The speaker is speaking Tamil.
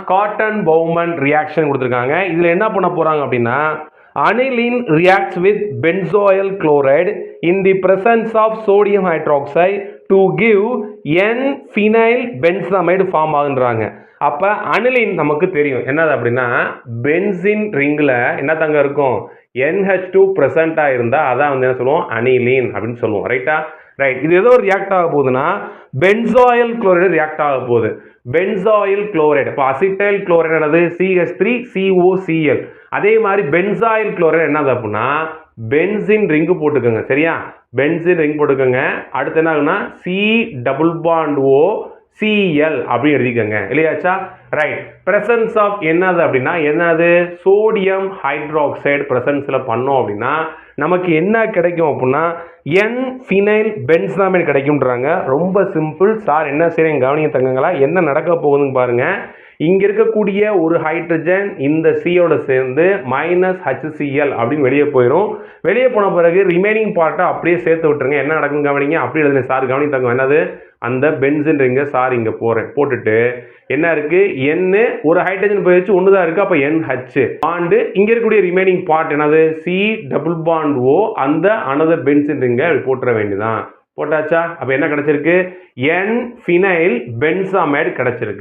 ஸ்காட்டன் பவுமன் ரியாக்ஷன் கொடுத்துருக்காங்க. இதில் என்ன பண்ண போகிறாங்க அப்படின்னா, aniline reacts with benzoyl chloride in the presence of sodium hydroxide to give N-phenyl benzamide form ஆகுன்றாங்க. அப்போ அனிலின் நமக்கு தெரியும் என்னது அப்படின்னா, பென்சின் ரிங்கில் என்ன தங்க இருக்கும், NH2 ப்ரெசண்ட்டாக இருந்தால் அதான் வந்து என்ன சொல்லுவோம், அனிலின் அப்படின்னு சொல்லுவோம். ரைட்டா? ரைட். இது ஏதோ ரியாக்ட் ஆக போகுதுன்னா பென்சாயில் குளோரைடு ரியாக்ட் ஆக போகுது. பென்சாயில் குளோரைடு, இப்போ அசிட்டைல் குளோரைடு என்னது, CH3COCl. அதே மாதிரி பென்சாயில் குளோரைடு என்னது அப்படின்னா பென்சின் ரிங்கு போட்டுக்கோங்க. சரியா? பென்சின் ரிங் போட்டுக்கோங்க. அடுத்து என்ன ஆகுனா C double bond O Cl அப்படின்னு எழுதிக்கோங்க. இல்லையாச்சா? ரைட். பிரசன்ஸ் ஆஃப் என்னது அப்படின்னா என்னது, சோடியம் ஹைட்ராக்சைடு பிரசன்ஸில் பண்ணோம் அப்படின்னா நமக்கு என்ன கிடைக்கும் அப்படின்னா N-phenyl benzamide கிடைக்கும்ன்றாங்க. ரொம்ப சிம்பிள் சார். என்ன செய்யறேன் கவனிங்க தங்கங்களா, என்ன நடக்க போகுதுன்னு பாருங்க. இங்க இருக்கக்கூடிய ஒரு ஹைட்ரஜன் இந்த சியோட சேர்ந்து -HCl அப்படின்னு வெளியே போயிடும். வெளியே போன பிறகு ரிமைனிங் பார்ட்டை அப்படியே சேர்த்து விட்டுருங்க. என்ன நடக்கும் கவனிங்க. அப்படி எழுதுங்க சார், கவனி தங்க. என்னது, அந்த பென்சின் ரிங்க சார் இங்க போறேன், போட்டுட்டு என்ன இருக்கு, N ஒரு ஹைட்ரஜன் போயிடுச்சு, ஒன்று தான் இருக்கு. அப்போ NH பாண்டு, இங்க இருக்கக்கூடிய ரிமைனிங் பார்ட் என்னது, C டபுள் பாண்ட் O, அந்த அனதர் பென்சின் ரிங்க போட்டுற வேண்டியதான். போட்டாச்சா? அப்போ என்ன கிடைச்சிருக்கு, N-phenyl benzamide கிடைச்சிருக்கு.